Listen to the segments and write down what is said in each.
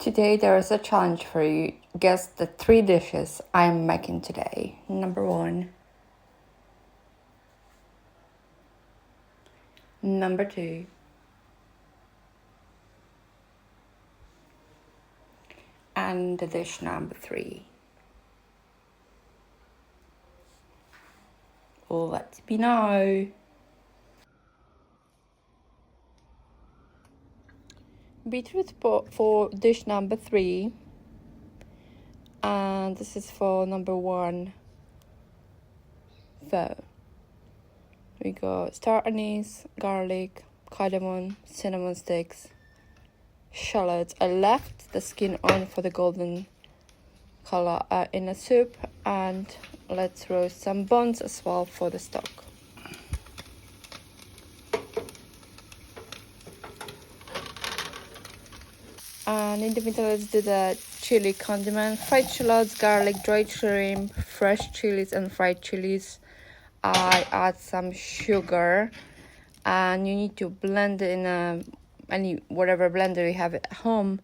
Today there is a challenge for you. Guess the 3 dishes I'm making today. Number 1. Number 2. And the dish number 3. Let me know. Beetroot for dish number 3. And this is for number 1. So we got star anise, garlic, cardamom, cinnamon sticks, shallots. I left the skin on for the golden color in a soup, and let's roast some buns as well for the stock. And in the middle, let's do the chili condiment: fried shallots, garlic, dried shrimp, fresh chilies, and fried chilies. I add some sugar, and you need to blend it in whatever blender you have at home,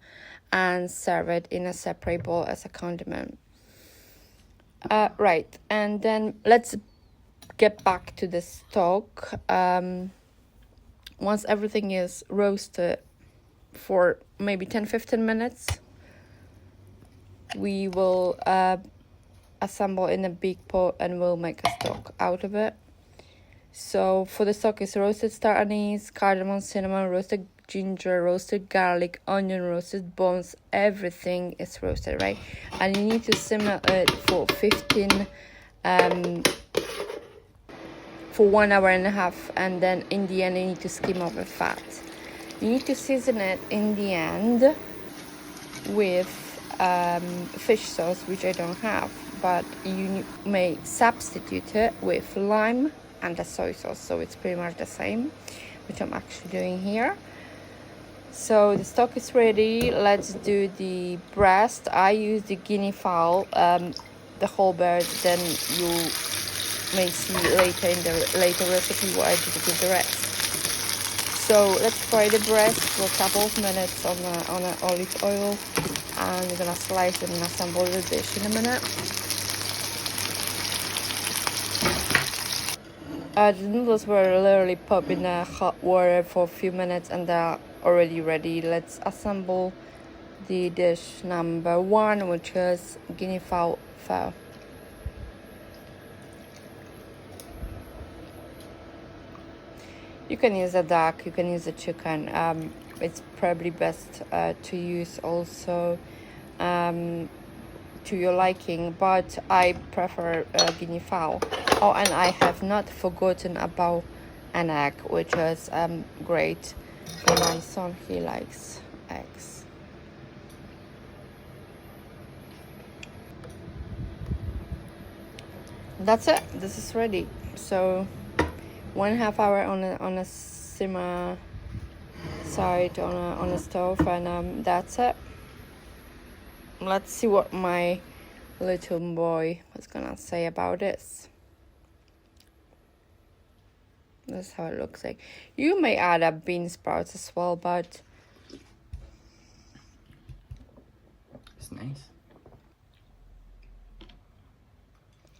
and serve it in a separate bowl as a condiment. Right, and then let's get back to the stock. Once everything is roasted for maybe 10-15 minutes, we will assemble in a big pot and we'll make a stock out of it. So for the stock is roasted star anise, cardamom, cinnamon, roasted ginger, roasted garlic, onion, roasted bones. Everything is roasted, right? And you need to simmer it for 1 hour and a half, and then in the end you need to skim off the fat. You need to season it in the end with fish sauce, which I don't have, but you may substitute it with lime and the soy sauce, so it's pretty much the same, which I'm actually doing here. So the stock is ready. Let's do the breast. I use the guinea fowl, the whole bird. Then you may see later in the later recipe what I did with the rest. So let's fry the breast for a couple of minutes on olive oil, and we're gonna slice it and assemble the dish in a minute. The noodles were literally popped in hot water for a few minutes and they're already ready. Let's assemble the dish number 1, which is guinea fowl pho. You can use a duck, you can use a chicken. It's probably best to use also to your liking, but I prefer guinea fowl. Oh, and I have not forgotten about an egg, which is great for my son. He likes eggs. That's it. This is ready. So 1.5 hour on a simmer side on a stove, and that's it. Let's see what my little boy was gonna say about this. That's how it looks like. You may add up bean sprouts as well, but it's nice.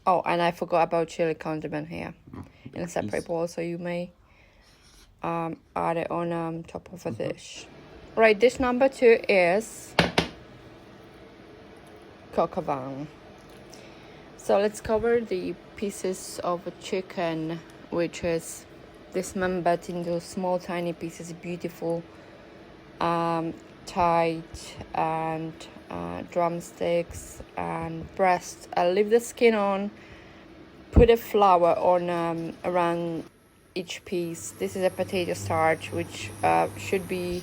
Oh, and I forgot about chili condiment here in a separate bowl, so you may add it on top of a dish. Right, dish number 2 is coq au vin. So let's cover the pieces of a chicken, which is dismembered into small tiny pieces, beautiful tight, and drumsticks and breast. I'll leave the skin on, put a flour on around each piece. This is a potato starch, which should be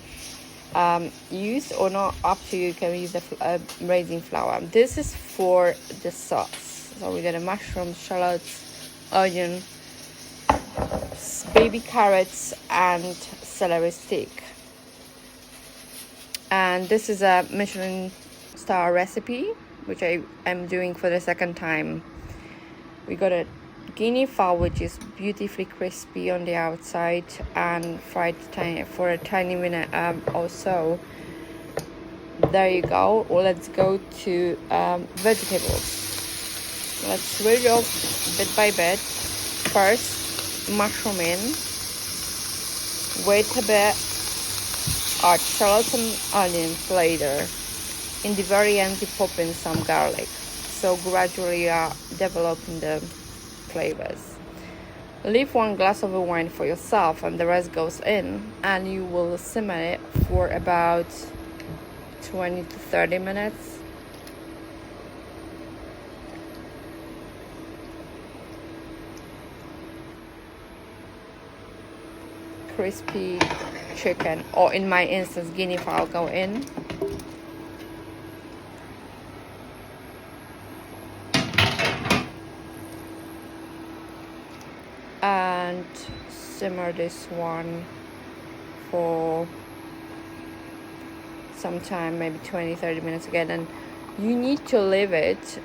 used or not, up to you. You can use a raisin flour. This is for the sauce. So we got a mushroom, shallots, onion, baby carrots, and celery stick. And this is a Michelin star recipe, which I am doing for the second time. We got a guinea fowl, which is beautifully crispy on the outside and fried for a tiny minute or so. There you go. Let's go to vegetables. Let's switch off bit by bit. First, mushroom in. Wait a bit. Add shallots and onions later. In the very end, you pop in some garlic. So gradually you are developing the flavors. Leave 1 glass of wine for yourself and the rest goes in, and you will simmer it for about 20 to 30 minutes. Crispy chicken, or in my instance guinea fowl, go in. And simmer this one for some time, maybe 20-30 minutes again, and you need to leave it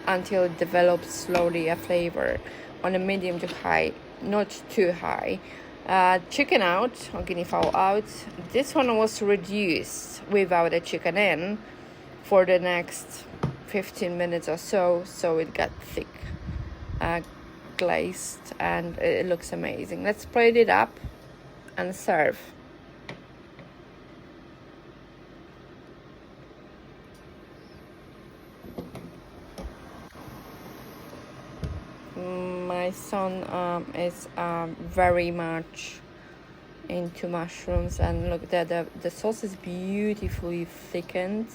until it develops slowly a flavor on a medium to high, not too high. Chicken out, or guinea fowl out. This one was reduced without the chicken in for the next 15 minutes or so, so it got thick, glazed, and it looks amazing. Let's plate it up and serve. My son is very much into mushrooms, and look, the sauce is beautifully thickened,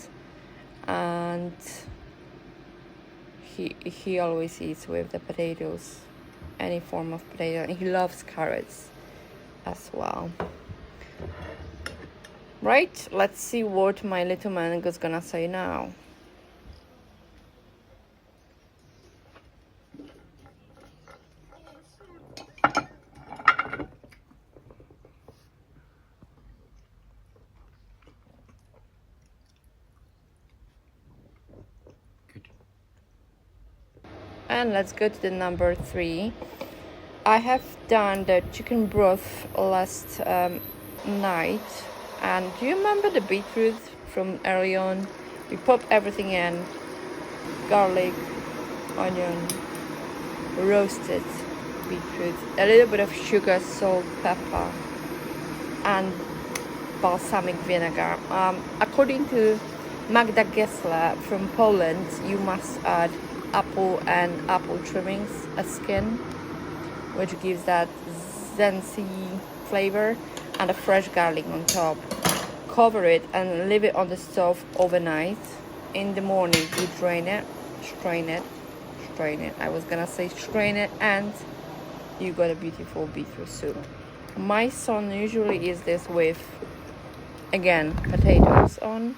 and he always eats with the potatoes, any form of potato, and he loves carrots as well. Right, let's see what my little man is gonna say now. Good. And let's go to the number 3. I have done the chicken broth last night, and do you remember the beetroot from early on? We pop everything in: garlic, onion, roasted beetroot, a little bit of sugar, salt, pepper, and balsamic vinegar. According to Magda Gessler from Poland, you must add apple and apple trimmings, a skin, which gives that zesty flavor, and a fresh garlic on top. Cover it and leave it on the stove overnight. In the morning you drain it, strain it, I was gonna say strain it, and you got a beautiful beetroot soup. My son usually eats this with, again, potatoes on,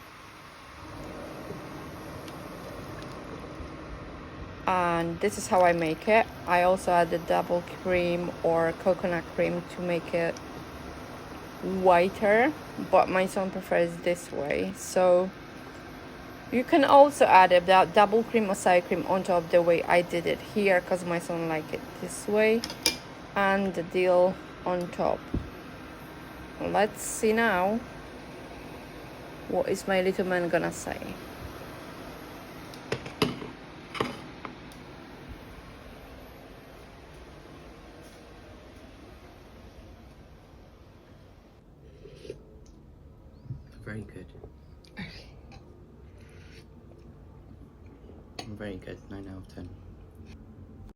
and this is how I make it. I also add the double cream or coconut cream to make it whiter, but my son prefers this way. So you can also add a double cream or sour cream on top, the way I did it here, because my son liked it this way, and the dill on top. Let's see now what is my little man gonna say. Very good. Very good. 9 out of 10.